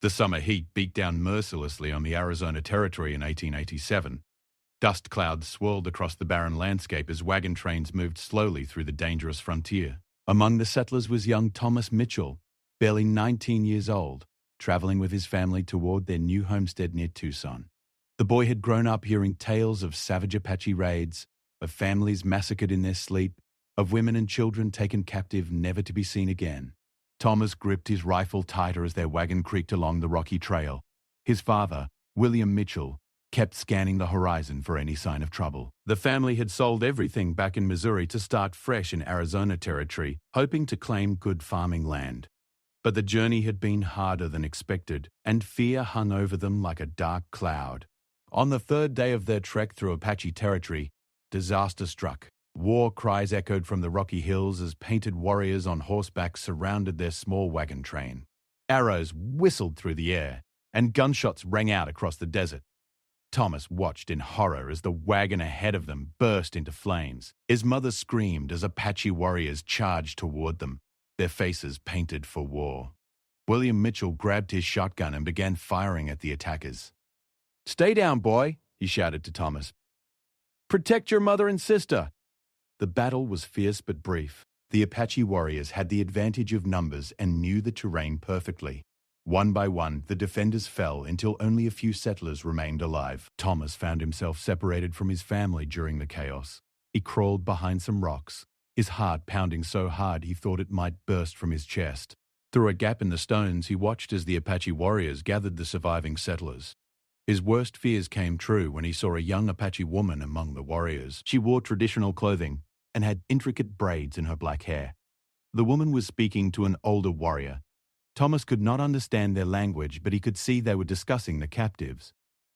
The summer heat beat down mercilessly on the Arizona Territory in 1887. Dust clouds swirled across the barren landscape as wagon trains moved slowly through the dangerous frontier. Among the settlers was young Thomas Mitchell, barely 19 years old, traveling with his family toward their new homestead near Tucson. The boy had grown up hearing tales of savage Apache raids, of families massacred in their sleep, of women and children taken captive never to be seen again. Thomas gripped his rifle tighter as their wagon creaked along the rocky trail. His father, William Mitchell, kept scanning the horizon for any sign of trouble. The family had sold everything back in Missouri to start fresh in Arizona Territory, hoping to claim good farming land. But the journey had been harder than expected, and fear hung over them like a dark cloud. On the third day of their trek through Apache territory, disaster struck. War cries echoed from the rocky hills as painted warriors on horseback surrounded their small wagon train. Arrows whistled through the air, and gunshots rang out across the desert. Thomas watched in horror as the wagon ahead of them burst into flames. His mother screamed as Apache warriors charged toward them, their faces painted for war. William Mitchell grabbed his shotgun and began firing at the attackers. "Stay down, boy," he shouted to Thomas. "Protect your mother and sister." The battle was fierce but brief. The Apache warriors had the advantage of numbers and knew the terrain perfectly. One by one, the defenders fell until only a few settlers remained alive. Thomas found himself separated from his family during the chaos. He crawled behind some rocks, his heart pounding so hard he thought it might burst from his chest. Through a gap in the stones, he watched as the Apache warriors gathered the surviving settlers. His worst fears came true when he saw a young Apache woman among the warriors. She wore traditional clothing and had intricate braids in her black hair. The woman was speaking to an older warrior. Thomas could not understand their language, but he could see they were discussing the captives.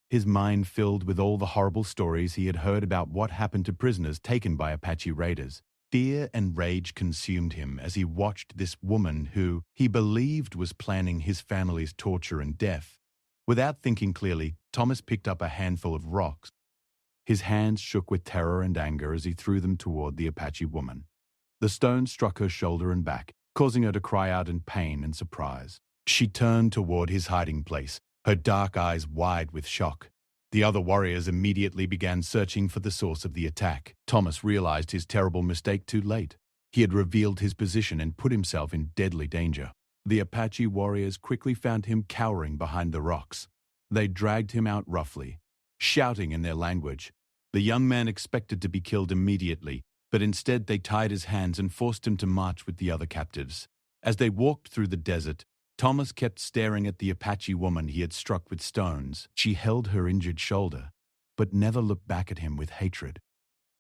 His mind filled with all the horrible stories he had heard about what happened to prisoners taken by Apache raiders. Fear and rage consumed him as he watched this woman who he believed was planning his family's torture and death. Without thinking clearly, Thomas picked up a handful of rocks. His hands shook with terror and anger as he threw them toward the Apache woman. The stone struck her shoulder and back, causing her to cry out in pain and surprise. She turned toward his hiding place, her dark eyes wide with shock. The other warriors immediately began searching for the source of the attack. Thomas realized his terrible mistake too late. He had revealed his position and put himself in deadly danger. The Apache warriors quickly found him cowering behind the rocks. They dragged him out roughly, shouting in their language. The young man expected to be killed immediately, but instead they tied his hands and forced him to march with the other captives. As they walked through the desert, Thomas kept staring at the Apache woman he had struck with stones. She held her injured shoulder, but never looked back at him with hatred.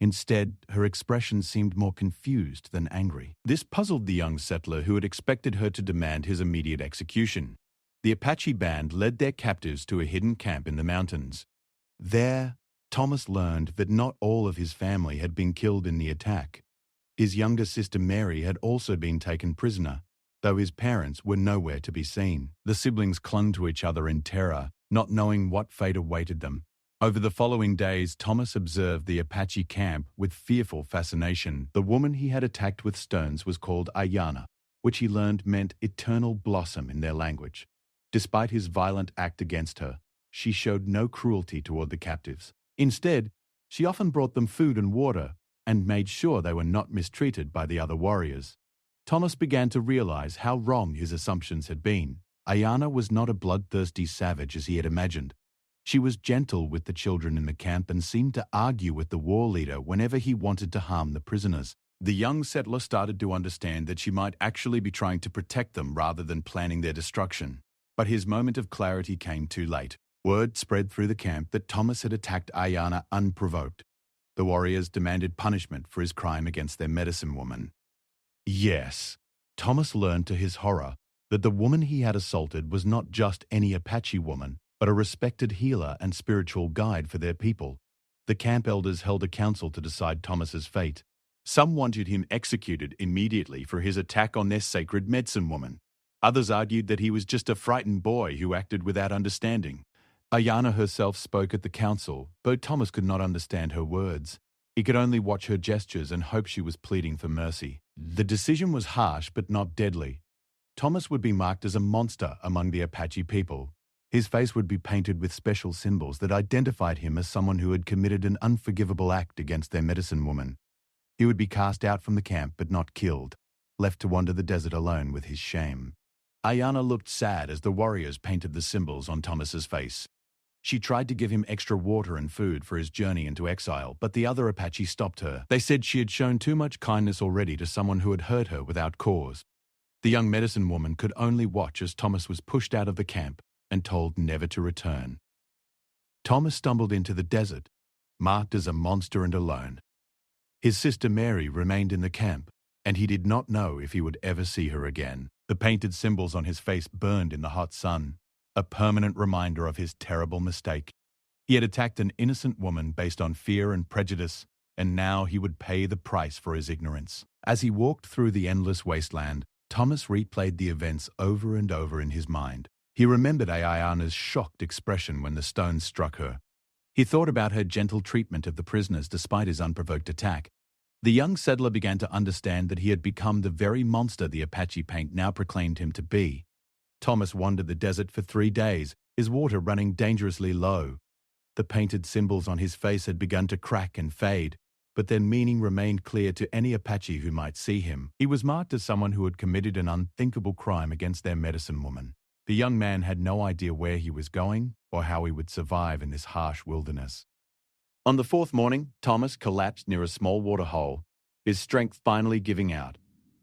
Instead, her expression seemed more confused than angry. This puzzled the young settler who had expected her to demand his immediate execution. The Apache band led their captives to a hidden camp in the mountains. There, Thomas learned that not all of his family had been killed in the attack. His younger sister Mary had also been taken prisoner, though his parents were nowhere to be seen. The siblings clung to each other in terror, not knowing what fate awaited them. Over the following days, Thomas observed the Apache camp with fearful fascination. The woman he had attacked with stones was called Ayana, which he learned meant eternal blossom in their language. Despite his violent act against her, she showed no cruelty toward the captives. Instead, she often brought them food and water and made sure they were not mistreated by the other warriors. Thomas began to realize how wrong his assumptions had been. Ayana was not a bloodthirsty savage as he had imagined. She was gentle with the children in the camp and seemed to argue with the war leader whenever he wanted to harm the prisoners. The young settler started to understand that she might actually be trying to protect them rather than planning their destruction. But his moment of clarity came too late. Word spread through the camp that Thomas had attacked Ayana unprovoked. The warriors demanded punishment for his crime against their medicine woman. Yes, Thomas learned to his horror that the woman he had assaulted was not just any Apache woman, but a respected healer and spiritual guide for their people. The camp elders held a council to decide Thomas's fate. Some wanted him executed immediately for his attack on their sacred medicine woman. Others argued that he was just a frightened boy who acted without understanding. Ayana herself spoke at the council, though Thomas could not understand her words. He could only watch her gestures and hope she was pleading for mercy. The decision was harsh but not deadly. Thomas would be marked as a monster among the Apache people. His face would be painted with special symbols that identified him as someone who had committed an unforgivable act against their medicine woman. He would be cast out from the camp but not killed, left to wander the desert alone with his shame. Ayana looked sad as the warriors painted the symbols on Thomas's face. She tried to give him extra water and food for his journey into exile, but the other Apache stopped her. They said she had shown too much kindness already to someone who had hurt her without cause. The young medicine woman could only watch as Thomas was pushed out of the camp and told never to return. Thomas stumbled into the desert, marked as a monster and alone. His sister Mary remained in the camp, and he did not know if he would ever see her again. The painted symbols on his face burned in the hot sun, a permanent reminder of his terrible mistake. He had attacked an innocent woman based on fear and prejudice, and now he would pay the price for his ignorance. As he walked through the endless wasteland, Thomas replayed the events over and over in his mind. He remembered Ayana's shocked expression when the stones struck her. He thought about her gentle treatment of the prisoners despite his unprovoked attack. The young settler began to understand that he had become the very monster the Apache paint now proclaimed him to be. Thomas wandered the desert for 3 days, his water running dangerously low. The painted symbols on his face had begun to crack and fade, but their meaning remained clear to any Apache who might see him. He was marked as someone who had committed an unthinkable crime against their medicine woman. The young man had no idea where he was going or how he would survive in this harsh wilderness. On the 4th morning, Thomas collapsed near a small water hole, his strength finally giving out.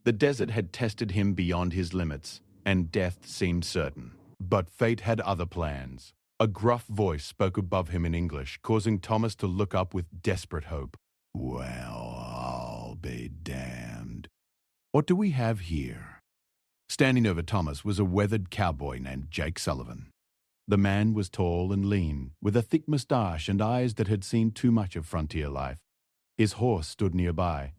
The desert had tested him beyond his limits, and death seemed certain. But fate had other plans. A gruff voice spoke above him in English, causing Thomas to look up with desperate hope. "Well, I'll be damned. What do we have here?" Standing over Thomas was a weathered cowboy named Jake Sullivan. The man was tall and lean, with a thick mustache and eyes that had seen too much of frontier life. His horse stood nearby,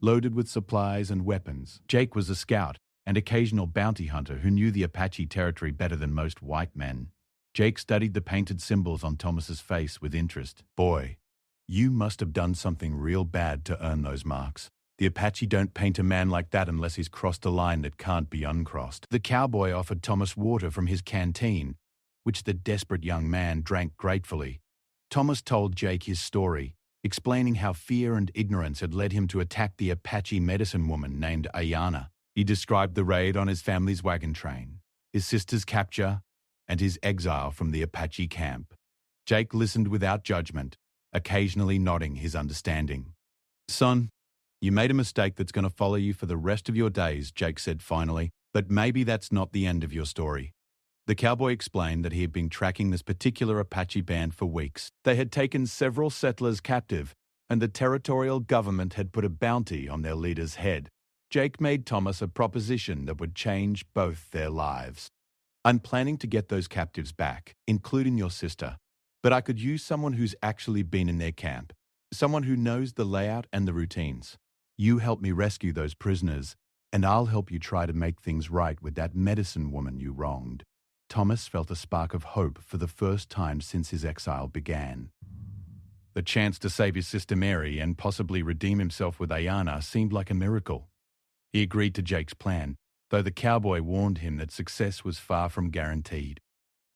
loaded with supplies and weapons. Jake was a scout and occasional bounty hunter who knew the Apache territory better than most white men. Jake studied the painted symbols on Thomas's face with interest. "Boy, you must have done something real bad to earn those marks. The Apache don't paint a man like that unless he's crossed a line that can't be uncrossed." The cowboy offered Thomas water from his canteen, which the desperate young man drank gratefully. Thomas told Jake his story, explaining how fear and ignorance had led him to attack the Apache medicine woman named Ayana. He described the raid on his family's wagon train, his sister's capture, and his exile from the Apache camp. Jake listened without judgment, occasionally nodding his understanding. "Son, you made a mistake that's going to follow you for the rest of your days," Jake said finally, "but maybe that's not the end of your story." The cowboy explained that he had been tracking this particular Apache band for weeks. They had taken several settlers captive, and the territorial government had put a bounty on their leader's head. Jake made Thomas a proposition that would change both their lives. "I'm planning to get those captives back, including your sister, but I could use someone who's actually been in their camp, someone who knows the layout and the routines. You help me rescue those prisoners, and I'll help you try to make things right with that medicine woman you wronged." Thomas felt a spark of hope for the first time since his exile began. The chance to save his sister Mary and possibly redeem himself with Ayana seemed like a miracle. He agreed to Jake's plan, though the cowboy warned him that success was far from guaranteed.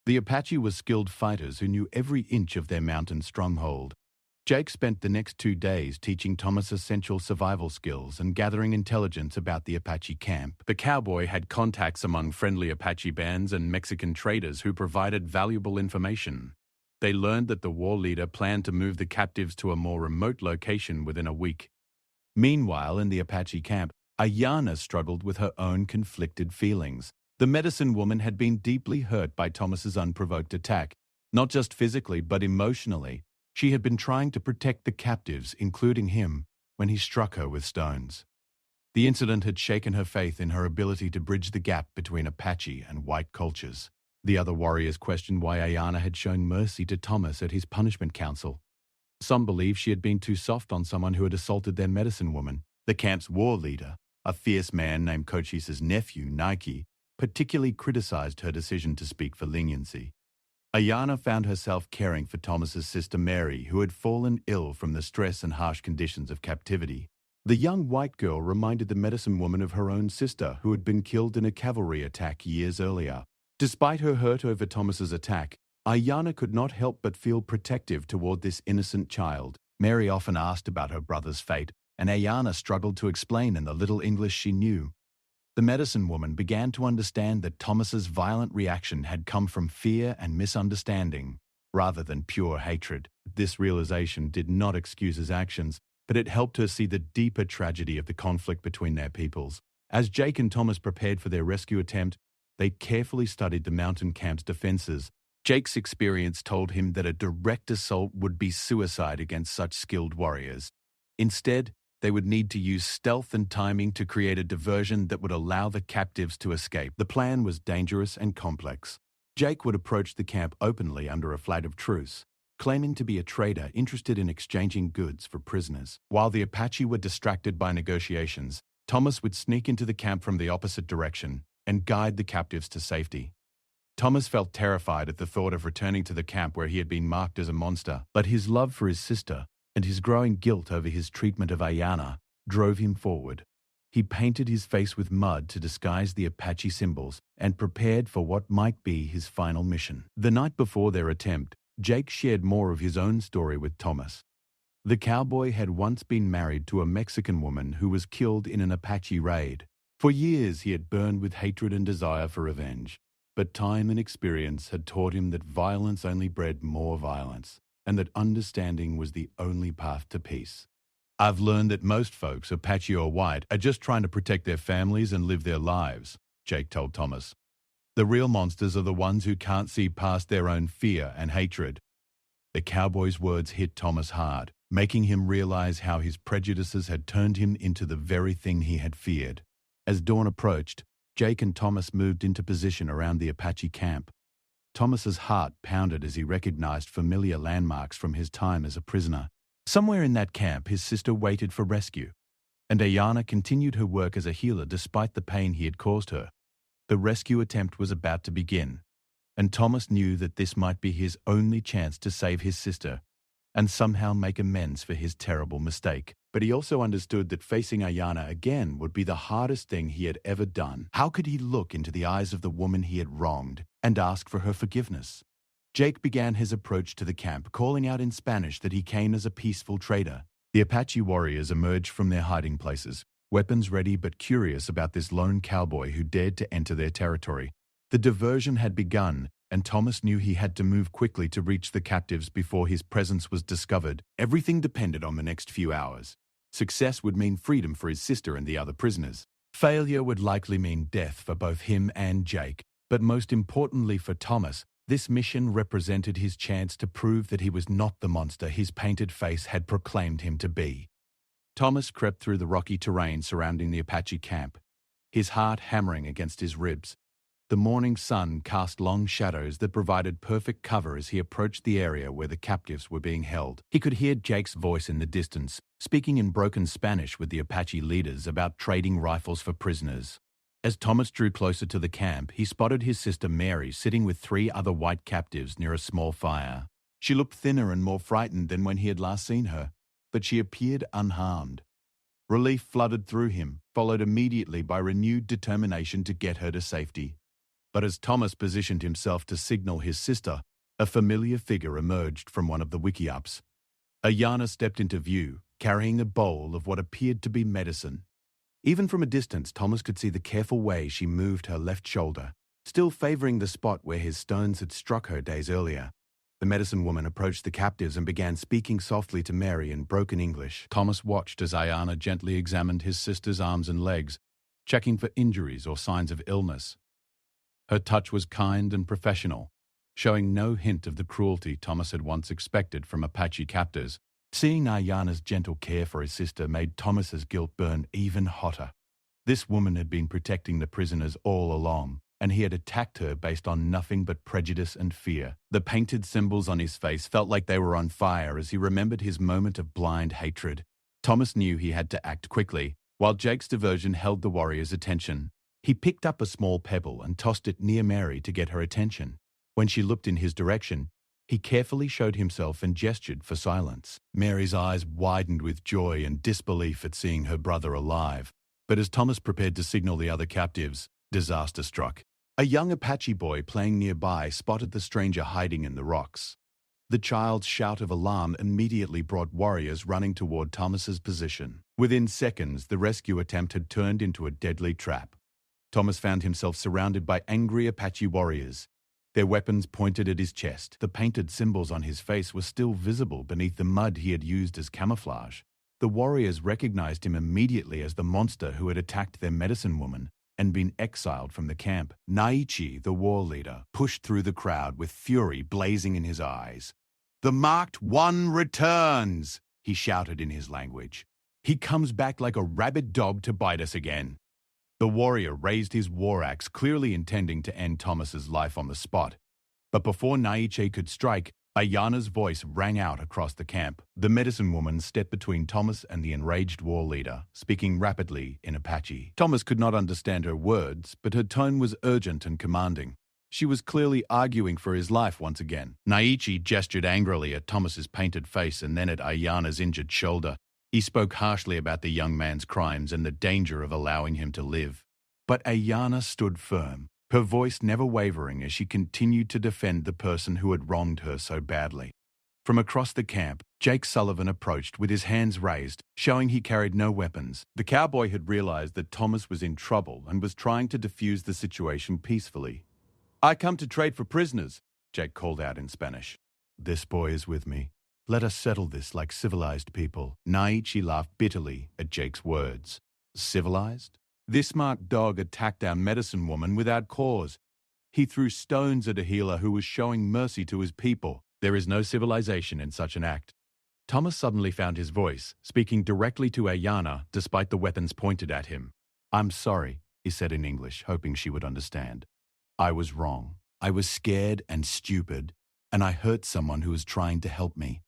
The Apache were skilled fighters who knew every inch of their mountain stronghold. Jake spent the next 2 days teaching Thomas essential survival skills and gathering intelligence about the Apache camp. The cowboy had contacts among friendly Apache bands and Mexican traders who provided valuable information. They learned that the war leader planned to move the captives to a more remote location within a week. Meanwhile, in the Apache camp, Ayana struggled with her own conflicted feelings. The medicine woman had been deeply hurt by Thomas's unprovoked attack, not just physically but emotionally. She had been trying to protect the captives, including him, when he struck her with stones. The incident had shaken her faith in her ability to bridge the gap between Apache and white cultures. The other warriors questioned why Ayana had shown mercy to Thomas at his punishment council. Some believed she had been too soft on someone who had assaulted their medicine woman. The camp's war leader, a fierce man named Cochise' nephew, Nike, particularly criticized her decision to speak for leniency. Ayana found herself caring for Thomas's sister Mary, who had fallen ill from the stress and harsh conditions of captivity. The young white girl reminded the medicine woman of her own sister who had been killed in a cavalry attack years earlier. Despite her hurt over Thomas's attack, Ayana could not help but feel protective toward this innocent child. Mary often asked about her brother's fate, and Ayana struggled to explain in the little English she knew. The medicine woman began to understand that Thomas's violent reaction had come from fear and misunderstanding, rather than pure hatred. This realization did not excuse his actions, but it helped her see the deeper tragedy of the conflict between their peoples. As Jake and Thomas prepared for their rescue attempt, they carefully studied the mountain camp's defenses. Jake's experience told him that a direct assault would be suicide against such skilled warriors. Instead, they would need to use stealth and timing to create a diversion that would allow the captives to escape. The plan was dangerous and complex. Jake would approach the camp openly under a flag of truce, claiming to be a trader interested in exchanging goods for prisoners. While the Apache were distracted by negotiations, Thomas would sneak into the camp from the opposite direction and guide the captives to safety. Thomas felt terrified at the thought of returning to the camp where he had been marked as a monster, but his love for his sister and his growing guilt over his treatment of Ayana drove him forward. He painted his face with mud to disguise the Apache symbols and prepared for what might be his final mission. The night before their attempt, Jake shared more of his own story with Thomas. The cowboy had once been married to a Mexican woman who was killed in an Apache raid. For years he had burned with hatred and desire for revenge, but time and experience had taught him that violence only bred more violence, and that understanding was the only path to peace. "I've learned that most folks, Apache or white, are just trying to protect their families and live their lives," Jake told Thomas. "The real monsters are the ones who can't see past their own fear and hatred." The cowboy's words hit Thomas hard, making him realize how his prejudices had turned him into the very thing he had feared. As dawn approached, Jake and Thomas moved into position around the Apache camp. Thomas's heart pounded as he recognized familiar landmarks from his time as a prisoner. Somewhere in that camp, his sister waited for rescue, and Ayana continued her work as a healer despite the pain he had caused her. The rescue attempt was about to begin, and Thomas knew that this might be his only chance to save his sister and somehow make amends for his terrible mistake. But he also understood that facing Ayana again would be the hardest thing he had ever done. How could he look into the eyes of the woman he had wronged and ask for her forgiveness? Jake began his approach to the camp, calling out in Spanish that he came as a peaceful trader. The Apache warriors emerged from their hiding places, weapons ready but curious about this lone cowboy who dared to enter their territory. The diversion had begun, and Thomas knew he had to move quickly to reach the captives before his presence was discovered. Everything depended on the next few hours. Success would mean freedom for his sister and the other prisoners. Failure would likely mean death for both him and Jake. But most importantly for Thomas, this mission represented his chance to prove that he was not the monster his painted face had proclaimed him to be. Thomas crept through the rocky terrain surrounding the Apache camp, his heart hammering against his ribs. The morning sun cast long shadows that provided perfect cover as he approached the area where the captives were being held. He could hear Jake's voice in the distance, speaking in broken Spanish with the Apache leaders about trading rifles for prisoners. As Thomas drew closer to the camp, he spotted his sister Mary sitting with 3 other white captives near a small fire. She looked thinner and more frightened than when he had last seen her, but she appeared unharmed. Relief flooded through him, followed immediately by renewed determination to get her to safety. But as Thomas positioned himself to signal his sister, a familiar figure emerged from one of the wiki-ups. Ayana stepped into view, carrying a bowl of what appeared to be medicine. Even from a distance, Thomas could see the careful way she moved her left shoulder, still favoring the spot where his stones had struck her days earlier. The medicine woman approached the captives and began speaking softly to Mary in broken English. Thomas watched as Ayana gently examined his sister's arms and legs, checking for injuries or signs of illness. Her touch was kind and professional, showing no hint of the cruelty Thomas had once expected from Apache captors. Seeing Ayana's gentle care for his sister made Thomas's guilt burn even hotter. This woman had been protecting the prisoners all along, and he had attacked her based on nothing but prejudice and fear. The painted symbols on his face felt like they were on fire as he remembered his moment of blind hatred. Thomas knew he had to act quickly, while Jake's diversion held the warrior's attention. He picked up a small pebble and tossed it near Mary to get her attention. When she looked in his direction, He carefully showed himself and gestured for silence. Mary's eyes widened with joy and disbelief at seeing her brother alive. But as Thomas prepared to signal the other captives, disaster struck. A young Apache boy playing nearby spotted the stranger hiding in the rocks. The child's shout of alarm immediately brought warriors running toward Thomas's position. Within seconds, the rescue attempt had turned into a deadly trap. Thomas found himself surrounded by angry Apache warriors. Their weapons pointed at his chest. The painted symbols on his face were still visible beneath the mud he had used as camouflage. The warriors recognized him immediately as the monster who had attacked their medicine woman and been exiled from the camp. Naichi, the war leader, pushed through the crowd with fury blazing in his eyes. "The marked one returns," he shouted in his language. "He comes back like a rabid dog to bite us again." The warrior raised his war axe, clearly intending to end Thomas's life on the spot. But before Naiche could strike, Ayana's voice rang out across the camp. The medicine woman stepped between Thomas and the enraged war leader, speaking rapidly in Apache. Thomas could not understand her words, but her tone was urgent and commanding. She was clearly arguing for his life once again. Naichi gestured angrily at Thomas's painted face and then at Ayana's injured shoulder. He spoke harshly about the young man's crimes and the danger of allowing him to live. But Ayana stood firm, her voice never wavering as she continued to defend the person who had wronged her so badly. From across the camp, Jake Sullivan approached with his hands raised, showing he carried no weapons. The cowboy had realized that Thomas was in trouble and was trying to defuse the situation peacefully. "I come to trade for prisoners," Jake called out in Spanish. "This boy is with me. Let us settle this like civilized people." Naichi laughed bitterly at Jake's words. "Civilized? This marked dog attacked our medicine woman without cause. He threw stones at a healer who was showing mercy to his people. There is no civilization in such an act." Thomas suddenly found his voice, speaking directly to Ayana despite the weapons pointed at him. "I'm sorry," he said in English, hoping she would understand. "I was wrong. I was scared and stupid, and I hurt someone who was trying to help me.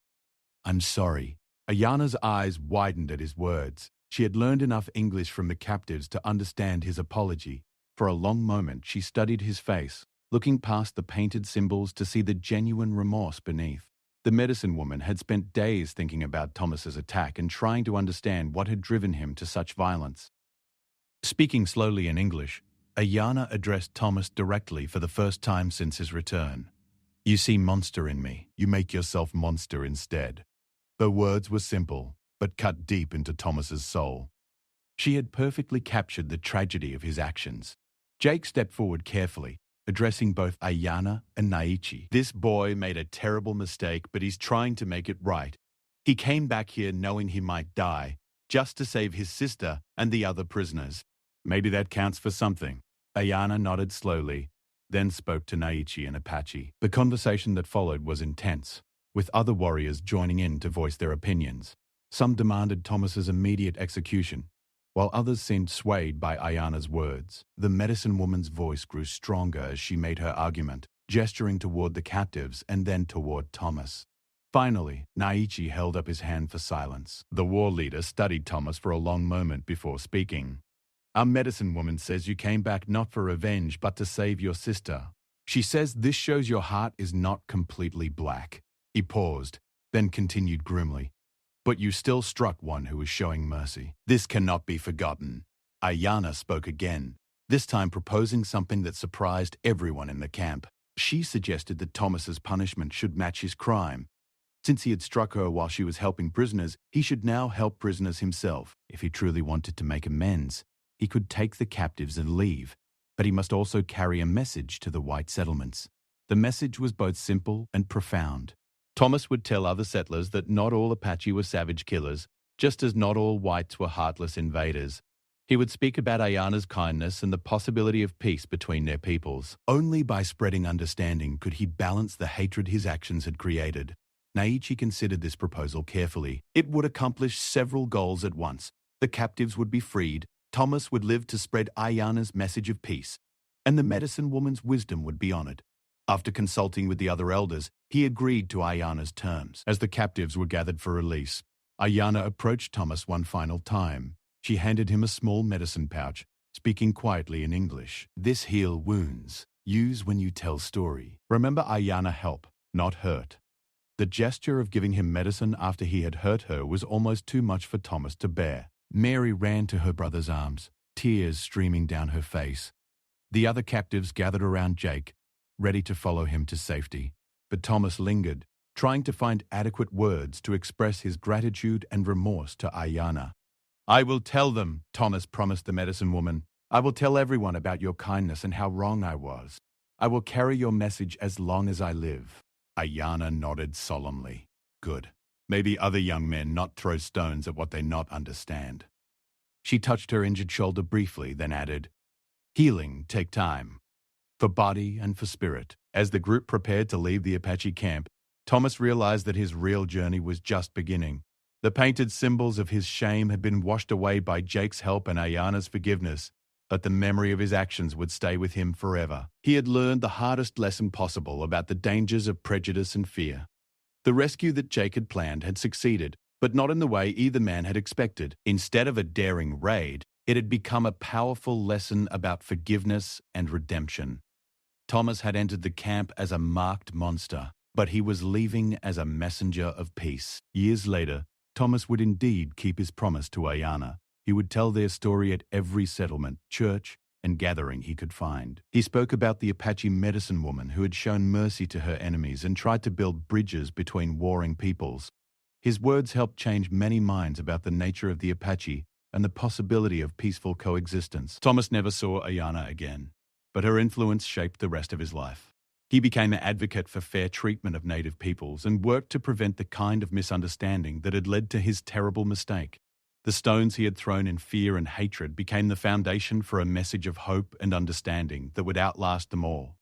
I'm sorry." Ayana's eyes widened at his words. She had learned enough English from the captives to understand his apology. For a long moment, she studied his face, looking past the painted symbols to see the genuine remorse beneath. The medicine woman had spent days thinking about Thomas's attack and trying to understand what had driven him to such violence. Speaking slowly in English, Ayana addressed Thomas directly for the first time since his return. "You see monster in me. You make yourself monster instead." The words were simple, but cut deep into Thomas's soul. She had perfectly captured the tragedy of his actions. Jake stepped forward carefully, addressing both Ayana and Naichi. "This boy made a terrible mistake, but he's trying to make it right. He came back here knowing he might die, just to save his sister and the other prisoners. Maybe that counts for something." Ayana nodded slowly, then spoke to Naichi and Apache. The conversation that followed was intense, with other warriors joining in to voice their opinions. Some demanded Thomas's immediate execution, while others seemed swayed by Ayana's words. The medicine woman's voice grew stronger as she made her argument, gesturing toward the captives and then toward Thomas. Finally, Naichi held up his hand for silence. The war leader studied Thomas for a long moment before speaking. "Our medicine woman says you came back not for revenge but to save your sister. She says this shows your heart is not completely black." He paused, then continued grimly. "But you still struck one who was showing mercy. This cannot be forgotten." Ayana spoke again, this time proposing something that surprised everyone in the camp. She suggested that Thomas's punishment should match his crime. Since he had struck her while she was helping prisoners, he should now help prisoners himself. If he truly wanted to make amends, he could take the captives and leave, but he must also carry a message to the white settlements. The message was both simple and profound. Thomas would tell other settlers that not all Apache were savage killers, just as not all whites were heartless invaders. He would speak about Ayana's kindness and the possibility of peace between their peoples. Only by spreading understanding could he balance the hatred his actions had created. Naichi considered this proposal carefully. It would accomplish several goals at once. The captives would be freed, Thomas would live to spread Ayana's message of peace, and the medicine woman's wisdom would be honored. After consulting with the other elders, he agreed to Ayana's terms. As the captives were gathered for release, Ayana approached Thomas one final time. She handed him a small medicine pouch, speaking quietly in English. "This heal wounds. Use when you tell story. Remember Ayana help. not hurt. The gesture of giving him medicine after he had hurt her was almost too much for Thomas to bear. Mary ran to her brother's arms, tears streaming down her face. The other captives gathered around Jake, ready to follow him to safety. But Thomas lingered, trying to find adequate words to express his gratitude and remorse to Ayana. "I will tell them," Thomas promised the medicine woman. "I will tell everyone about your kindness and how wrong I was. I will carry your message as long as I live." Ayana nodded solemnly. "Good. Maybe other young men not throw stones at what they not understand." She touched her injured shoulder briefly, then added, "Healing take time, for body and for spirit." As the group prepared to leave the Apache camp, Thomas realized that his real journey was just beginning. The painted symbols of his shame had been washed away by Jake's help and Ayana's forgiveness, but the memory of his actions would stay with him forever. He had learned the hardest lesson possible about the dangers of prejudice and fear. The rescue that Jake had planned had succeeded, but not in the way either man had expected. Instead of a daring raid, it had become a powerful lesson about forgiveness and redemption. Thomas had entered the camp as a marked monster, but he was leaving as a messenger of peace. Years later, Thomas would indeed keep his promise to Ayana. He would tell their story at every settlement, church, and gathering he could find. He spoke about the Apache medicine woman who had shown mercy to her enemies and tried to build bridges between warring peoples. His words helped change many minds about the nature of the Apache and the possibility of peaceful coexistence. Thomas never saw Ayana again, but her influence shaped the rest of his life. He became an advocate for fair treatment of native peoples and worked to prevent the kind of misunderstanding that had led to his terrible mistake. The stones he had thrown in fear and hatred became the foundation for a message of hope and understanding that would outlast them all.